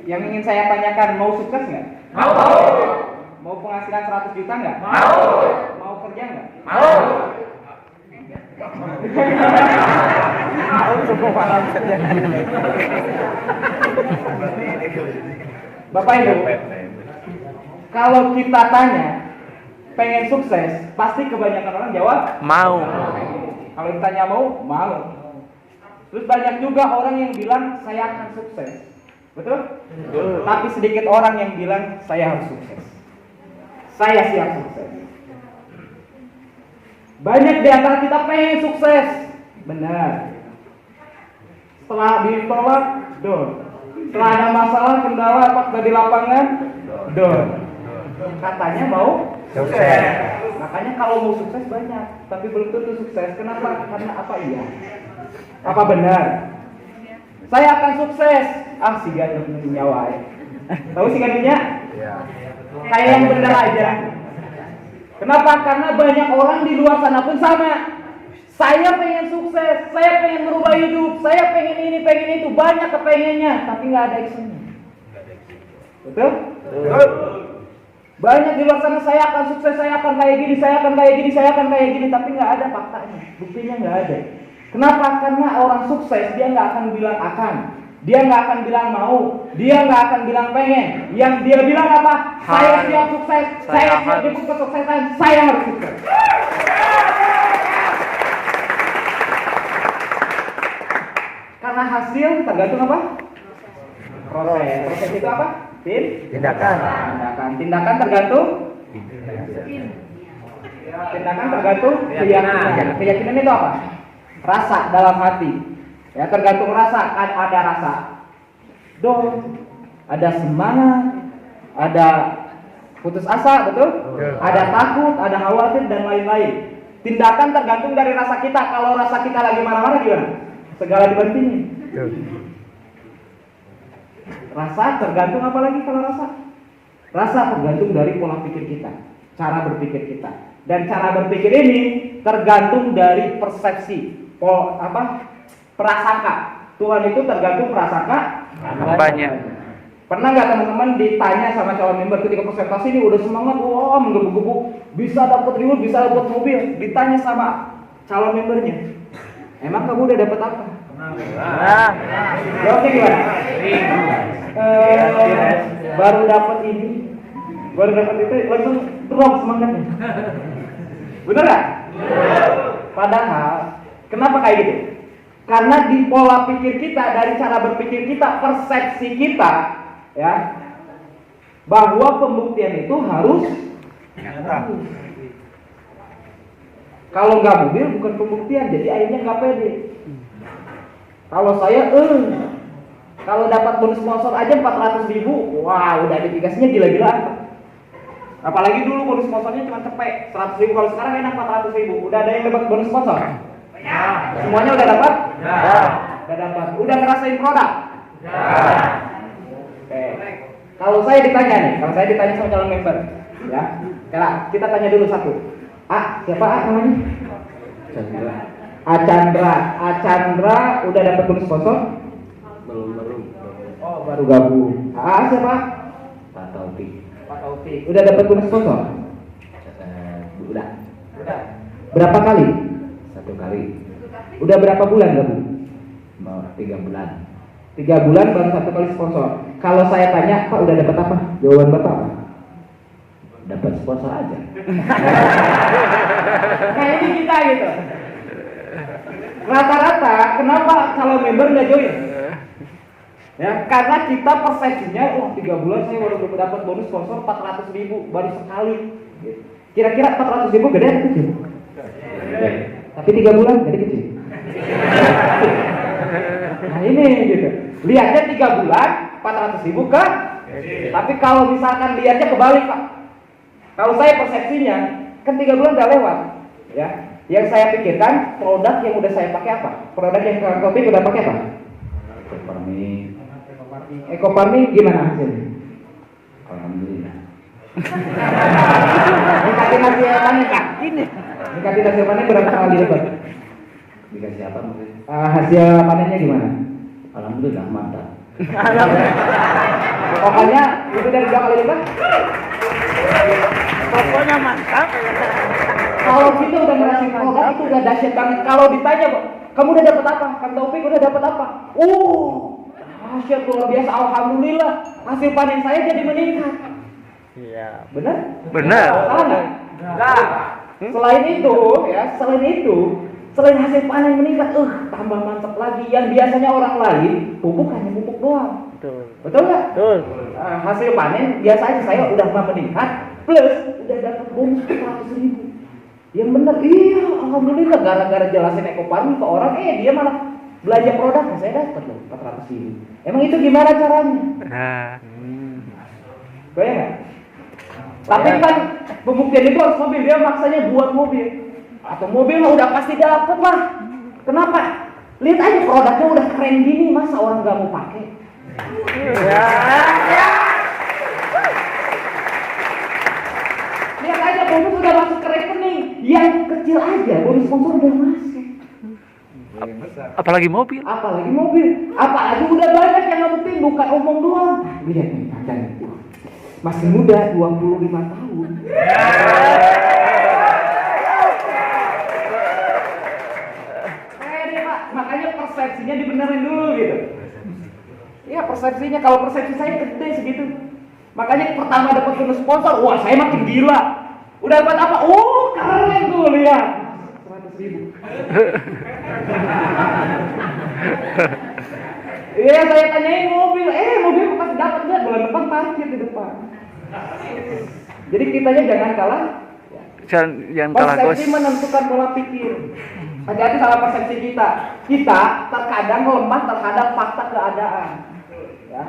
Yang ingin saya tanyakan, mau sukses nggak? Mau. Mau penghasilan 100 juta nggak? Mau. Mau kerja nggak? Mau. Bapak Ibu, kalau kita tanya pengen sukses, pasti kebanyakan orang jawab Mau. Kalau ditanya mau. Terus banyak juga orang yang bilang saya akan sukses. Betul? Betul. Tapi sedikit orang yang bilang saya harus sukses. Saya siap sukses. Banyak di antara kita pengen sukses. Benar. Setelah ditolak, down. Setelah ada masalah, kendala, fakta di lapangan, down. Katanya mau Sukses. Makanya kalau mau sukses banyak, tapi belum tentu sukses. Kenapa? Karena apa iya? Apa benar? Saya akan sukses. Si gadis nyawa. Tahu si gadisnya? Kayak yang benar aja. Kenapa? Karena banyak orang di luar sana pun sama. Saya pengen sukses, saya pengen merubah hidup, saya pengen ini, pengen itu, banyak kepengennya, tapi nggak ada actionnya. Betul? Banyak di luar sana, saya akan sukses, saya akan kayak gini, saya akan kayak gini, saya akan kayak gini, tapi nggak ada faktanya, buktinya nggak ada. Kenapa? Karena orang sukses dia nggak akan bilang akan, dia nggak akan bilang mau, dia nggak akan bilang pengen. Yang dia bilang apa? Saya siap sukses, saya siap jemput kesuksesan, saya harus sukses. Karena hasil tergantung apa? Proses. Proses itu apa? Tindakan. Tindakan tergantung. Tindakan tergantung keyakinan. Keyakinan itu apa? Rasa dalam hati. Ya, tergantung rasa. Ada rasa down, ada semangat, ada putus asa, betul? Ada takut, ada khawatir dan lain-lain. Tindakan tergantung dari rasa kita. Kalau rasa kita lagi marah-marah gimana? Segala dibantingin. Rasa tergantung apa lagi kalau rasa? Rasa tergantung dari pola pikir kita, cara berpikir kita. Dan cara berpikir ini tergantung dari persepsi, prasangka. Tuhan itu tergantung prasangka. Banyak. Pernah nggak teman-teman ditanya sama calon member ketika presentasi ini udah semangat, wah menggebu-gebu, bisa dapat reward, bisa dapat mobil, ditanya sama calon membernya, emang kamu udah dapat apa? Jawabnya gimana? Baru dapat ini, baru dapat itu, langsung drop semangatnya. Bener nggak? Padahal, kenapa kayak gitu? Karena di pola pikir kita, dari cara berpikir kita, persepsi kita, ya, bahwa pembuktian itu harus nyata. Kalau nggak mobil bukan pembuktian, jadi akhirnya nggak pede. Kalau saya, kalau dapat bonus sponsor aja 400.000, wah udah dedikasinya gila-gilaan. Apalagi dulu bonus sponsornya cuma cepet 100.000, kalau sekarang enak 400.000. Udah ada yang dapat bonus sponsor? Ya. Semuanya udah dapat? Ya. Udah dapat. Udah ngerasain produk? Ya. Oke. Kalau saya ditanya sama calon member, ya, kita tanya dulu satu. Siapa namanya? Chandra udah dapat bonus sponsor? Belum. Oh, baru gabung. Siapa? Pak Taufik. Udah dapat bonus sponsor? Udah. Berapa kali? 1 kali. Udah berapa bulan gabung? 3 bulan. 3 bulan baru 1 kali sponsor. Kalau saya tanya, Pak udah dapat apa? Jawaban Bapak apa? Dapat sponsor aja. Kayak ini kita gitu. Rata-rata kenapa kalau member nggak join? Ya, karena kita persepsinya, 3 bulan saya baru dapat bonus sponsor 400.000 baru sekali. Kira-kira 400.000 gede atau kecil? Tapi 3 bulan gede kecil. Nah ini gitu. Lihatnya 3 bulan 400.000 kan? Tapi kalau misalkan lihatnya kebalik Pak. Kalau saya persepsinya kan 3 bulan udah lewat, ya. Yang saya pikirkan produk yang udah saya pakai apa? Produk yang Kang Taufik udah pakai apa? Eco farming gimana hasilnya? Alhamdulillah. Ningkatin hasil panen Kak? Ningkatin hasil panen berapa kali dapat? Dikasih apa maksudnya? Hasil panennya gimana? Alhamdulillah mantap. Pokoknya itu dari 2 kali lipat. Pokoknya mantap. Kalau kita udah ngerasain produk itu udah dahsyat banget. Kalau ditanya, kamu udah dapat apa? Kang Taufik udah dapat apa? Dahsyat luar biasa. Alhamdulillah hasil panen saya jadi meningkat. Iya. Benar? Benar. Salah nggak? Nah, selain hasil panen meningkat, tambah mantap lagi. Yang biasanya orang lain pupuk hanya pupuk doang. Betul nggak? Betul. Hasil panen biasa aja saya udah meningkat, plus udah dapat bonus 400.000. Yang benar, iya, alhamdulillah gara-gara jelasin ekoparmi ke orang, dia malah belanja produk, saya dapat loh 400.000. Emang itu gimana caranya? Kayak nggak? Tapi kan pembuktian itu harus mobil, dia maksanya buat mobil. Atau mobil mah udah pasti dapat lah. Kenapa? Lihat aja produknya udah keren gini, masa orang nggak mau pakai? Lihat aja bonus udah masuk ke rekening. Yang kecil aja bonus sponsor udah masuk. Apalagi mobil. Apalagi udah banyak yang ngebuktiin, bukan omong doang. Lihat nih katanya, masih muda 25 tahun. Pak, makanya persepsinya dibenerin dulu gitu. Iya persepsinya, kalau persepsi saya gede segitu. Makanya pertama dapat bonus sponsor, wah saya makin gila. Udah dapat apa? Keren tuh lihat. 100.000. Iya saya tanyain mobil pasti dapat nggak? Bulan depan parkir di depan. Jadi kitanya jangan kalah. Jangan kalah bos. Persepsi menentukan pola pikir. Hati-hati salah persepsi kita. Kita terkadang lemah terhadap fakta keadaan. Ya.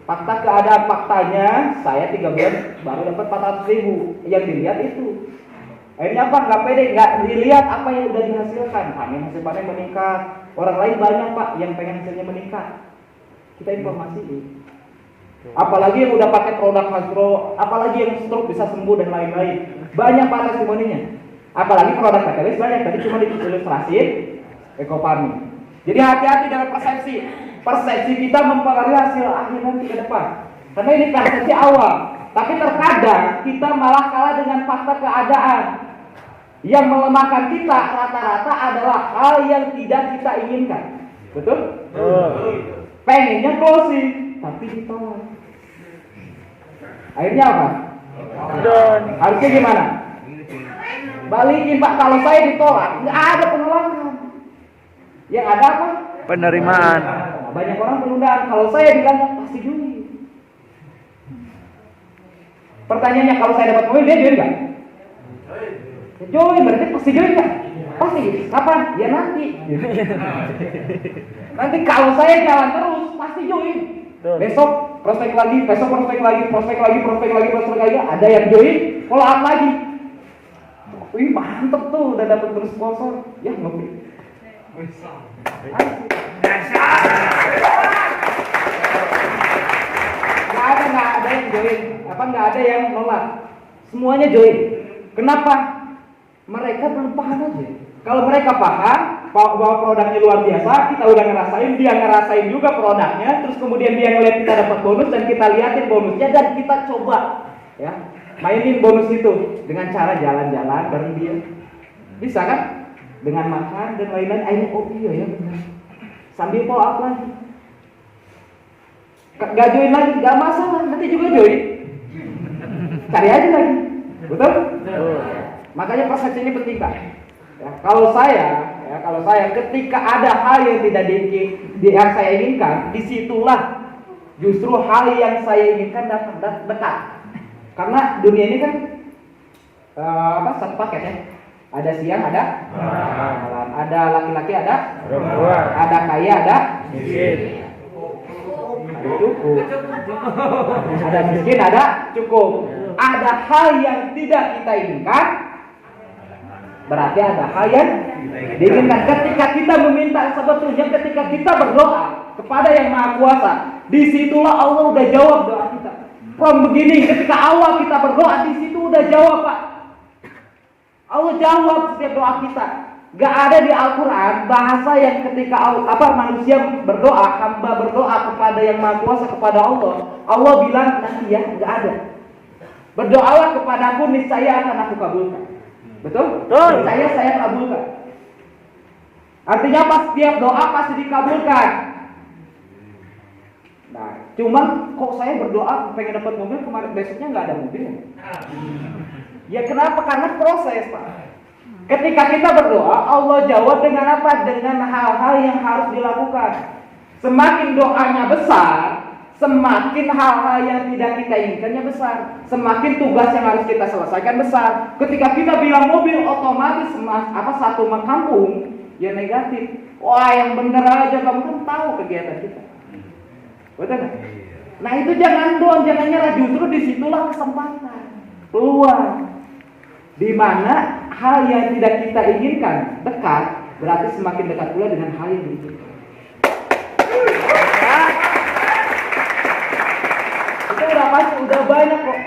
Fakta keadaan faktanya, saya 3 bulan baru dapat 400.000. Yang dilihat itu. Akhirnya apa? Nggak pede, nggak dilihat apa yang udah dihasilkan. Hasil panen meningkat. Orang lain banyak pak yang pengen hasilnya meningkat. Kita informasi. Apalagi yang udah pakai produk Hasbro, apalagi yang stroke bisa sembuh dan lain-lain. Banyak pak testimoninya. Apalagi produk katalis banyak. Tadi cuma diilustrasiin ekoparmi. Jadi hati-hati dengan persepsi. Persepsi kita mempengaruhi hasil akhir nanti ke depan. Karena ini persepsi awal. Tapi terkadang kita malah kalah dengan fakta keadaan. Yang melemahkan kita rata-rata adalah hal yang tidak kita inginkan. Betul? Pengennya closing, tapi ditolak. Akhirnya apa? Harusnya gimana? Balikin pak, kalau saya ditolak, nggak ada penolakan. Yang ada apa? Penerimaan. Banyak orang penundaan. Kalau saya bilang pasti join. Pertanyaannya, kalau saya dapat mobil, dia join nggak? Join, berarti pasti join nggak? Pasti. Kapan? Ya nanti. Nanti kalau saya jalan terus, pasti join. Besok prospek lagi, besok prospek lagi, ada yang join, follow up lagi. Wih mantep tuh, udah dapat bonus sponsor. Ya ngopi. Nggak ada yang join. Nggak ada yang nolak. Semuanya join. Kenapa? Mereka belum paham aja. Kalau mereka paham bahwa produknya luar biasa, kita udah ngerasain, dia ngerasain juga produknya, terus kemudian dia ngeliat kita dapat bonus dan kita liatin bonusnya dan kita coba, ya, mainin bonus itu dengan cara jalan-jalan bareng dia. Bisa kan? Dengan makan dan lain-lain. Akhirnya iya ya benar. Sambil follow up lagi. Gak join lagi, gak masalah, nanti juga join. Cari aja lagi. Betul? Makanya persepsi ini penting Pak. Ya, kalau saya ketika ada hal yang tidak yang saya inginkan, disitulah justru hal yang saya inginkan dapat dekat. Karena dunia ini kan satu paket ya. Ada siang, ada malam, ada laki-laki, ada perempuan, ada kaya, ada miskin, ada cukup, ada miskin, ada cukup. Ada hal yang tidak kita inginkan, berarti ada hal yang diinginkan. Ketika kita meminta, sebetulnya ketika kita berdoa kepada Yang Maha Kuasa, disitulah Allah udah jawab doa kita. Begini, ketika awal kita berdoa, di situ udah jawab Pak. Allah jawab setiap doa kita. Gak ada di Al-Quran bahasa yang ketika manusia berdoa, hamba berdoa kepada yang Maha Kuasa, kepada Allah bilang nanti ya, gak ada. Berdoalah kepadaku, niscaya akan aku kabulkan. Betul? Niscaya saya kabulkan. Artinya pas tiap doa pasti dikabulkan. Nah, cuman kok saya berdoa pengen dapat mobil, kemarin besoknya nggak ada mobil. Ya kenapa? Karena proses, Pak. Ketika kita berdoa, Allah jawab dengan apa? Dengan hal-hal yang harus dilakukan. Semakin doanya besar, semakin hal-hal yang tidak kita inginkannya besar. Semakin tugas yang harus kita selesaikan besar. Ketika kita bilang mobil, otomatis satu kampung ya negatif. Wah, yang bener aja, kamu kan tahu kegiatan kita. Betul kan? Nah itu jangan nyerah. Justru disitulah kesempatan, peluang. Di mana hal yang tidak kita inginkan dekat, berarti semakin dekat pula dengan hal yang diinginkan. Itu udah banyak kok.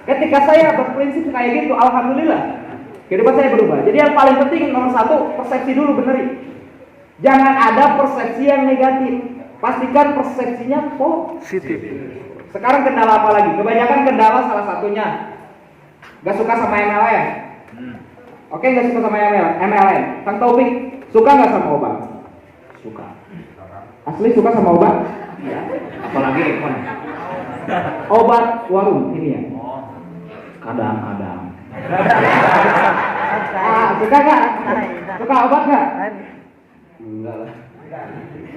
Ketika saya berprinsip kayak gitu, alhamdulillah, kehidupan saya berubah. Jadi yang paling penting nomor satu, persepsi dulu benerin. Jangan ada persepsi yang negatif. Pastikan persepsinya positif. Sekarang kendala apa lagi? Kebanyakan kendala salah satunya gak suka sama MLM. Oke, gak suka sama MLM. Kang Taufik, suka gak sama obat? Suka. Asli suka sama obat? Ya. Apalagi ekon. Obat warung ini ya. Kadang-kadang. Suka gak? Suka obat gak? Enggak lah.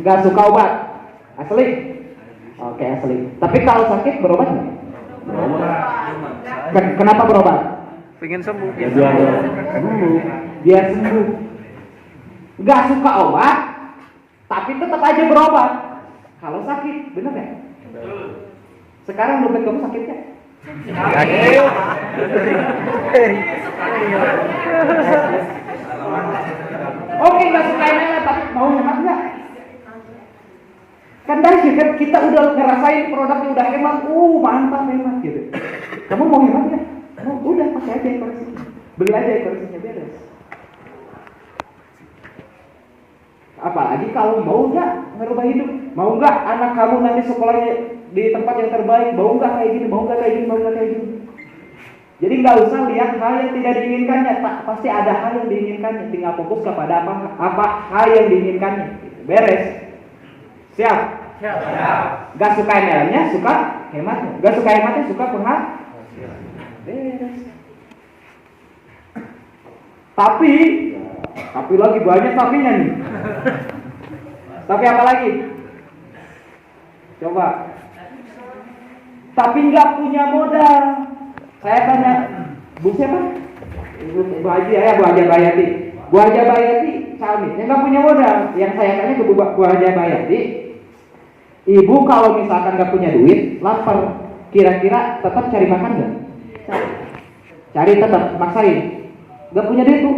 Gak suka obat? Asli? Oke, asli. Tapi kalau sakit berobat gak? Kenapa berobat? Pengen sembuh. Biar sembuh. Gak suka obat, tapi tetap aja berobat. Kalau sakit, bener gak? Sekarang dompet kamu sakit gak? Oke, gak suka MLM, tapi mau hemat gak? Kan dari kan kita udah ngerasain produknya udah hemat, mantap hemat gitu. Kamu mau hemat gak? Udah pakai aja koreksinya, beli aja koreksinya, beres. Apalagi kalau mau nggak ngerubah hidup, mau nggak anak kamu nanti sekolahnya di tempat yang terbaik, mau nggak kayak gini, mau nggak kayak gini, mau nggak kayak gini. Jadi nggak usah lihat hal yang tidak diinginkannya, pasti ada hal yang diinginkannya, tinggal fokus kepada apa hal yang diinginkannya. Beres. Siap? Siap. Gak suka ML-nya, suka hematnya. Gak suka hematnya, suka penghasilan. Beres. Tapi lagi banyak tapinya nih. Tapi apa lagi? Coba. Tapi nggak punya modal. Saya tanya, Bu siapa? Bu Haja Bayati. Bu Haja Bayati, Salmi. Saya nggak punya modal. Yang saya tanya ke Bu Haja Bayati, Ibu kalau misalkan nggak punya duit, lapar, kira-kira tetap cari makan nggak? Cari tetap, maksain. Nggak punya duit Bu?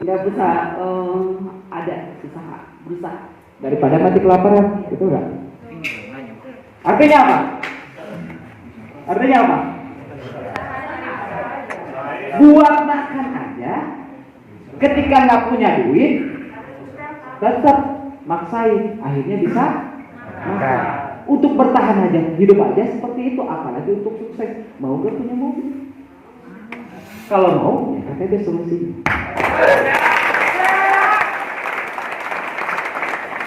Nggak bisa, ada usaha, berusaha. Daripada mati kelaparan, itu enggak. Artinya apa? Buat makan aja, ketika nggak punya duit, tetap maksain, akhirnya bisa makan. Untuk bertahan aja, hidup aja seperti itu, apalagi untuk sukses. Mau nggak punya mobil? Kalau mau, ya katanya ada solusinya.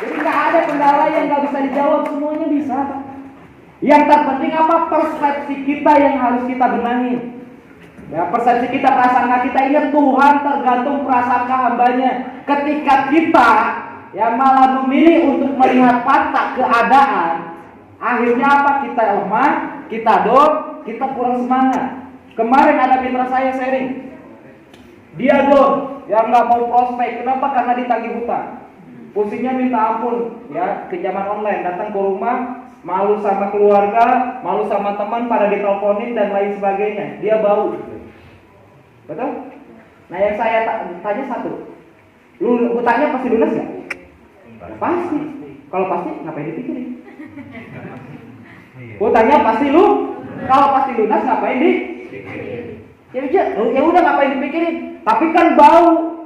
Jadi nggak ada kendala yang nggak bisa dijawab, semuanya bisa, Pak. Yang terpenting apa? Persepsi kita yang harus kita benahi. Ya, persepsi kita, prasangka kita. Ingat, Tuhan tergantung prasangka hambanya. Ketika kita yang malah memilih untuk melihat fakta keadaan, akhirnya apa? Kita lemah, kita down, kita kurang semangat. Kemarin ada mitra saya sharing, dia down, yang nggak mau prospek. Kenapa? Karena ditagih hutang. Pusingnya minta ampun, ya, pinjaman online, datang ke rumah, malu sama keluarga, malu sama teman, pada diteleponin dan lain sebagainya. Dia bau. Betul? Nah, yang saya tanya satu, lu hutangnya pasti lunas nggak? Pasti. Kalau pasti, ngapain dipikirin? Hutangnya pasti kalau pasti lunas, ngapain di? Ya udah, ngapain dipikirin? tapi kan bau,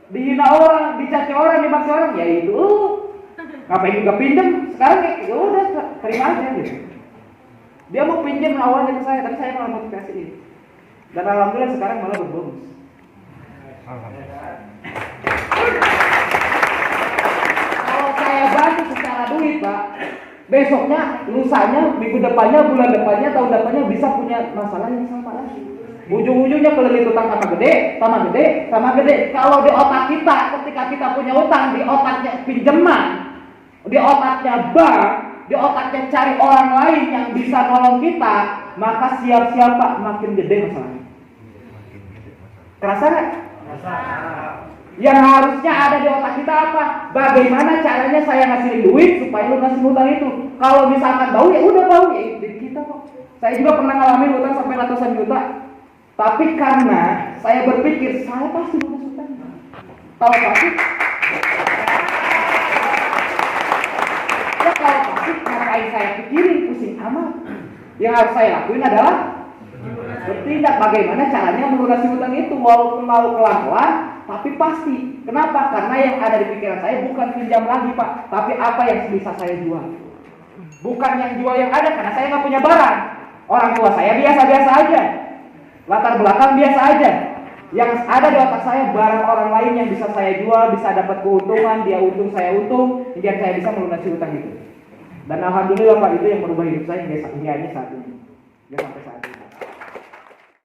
dihina orang, dicaci orang, dimaksud orang, ya itu. Ngapain juga pinjem? Sekarang ya udah terima aja gitu. Dia mau pinjam awalnya ke saya, tapi saya malah motivasiin. Dan alhamdulillah sekarang malah berbonus. Kalau saya bantu secara duit, Pak, besoknya, lusanya, minggu depannya, bulan depannya, tahun depannya bisa punya masalah yang sama lagi. Ujung-ujungnya kelilit utang sama gede, sama gede, sama gede. Kalau di otak kita, ketika kita punya utang, di otaknya pinjaman, di otaknya bank, di otaknya cari orang lain yang bisa nolong kita, maka siap-siap Pak, makin gede masalahnya. Kerasa nggak? Yang harusnya ada di otak kita apa? Bagaimana caranya saya ngasihin duit supaya lu ngasih hutang itu? Kalau misalkan bau ya udah bau ya di kita kok. Saya juga pernah ngalamin hutang sampai ratusan juta. Tapi karena saya berpikir saya pasti lunas hutang. Kalau pasti, ya kalau pasti ngapain saya pikirin pusing amat. Yang harus saya lakuin adalah bertindak bagaimana caranya melunasi hutang itu walaupun mau pelan-pelan tapi pasti. Kenapa? Karena yang ada di pikiran saya bukan pinjam lagi Pak, tapi apa yang bisa saya jual. Bukan yang jual yang ada karena saya nggak punya barang. Orang tua saya biasa-biasa aja, latar belakang biasa aja. Yang ada di otak saya barang orang lain yang bisa saya jual, bisa dapat keuntungan, dia untung saya untung, hingga saya bisa melunasi hutang itu. Dan alhamdulillah Pak, itu yang merubah hidup saya hingga saat ini. Ya sampai saat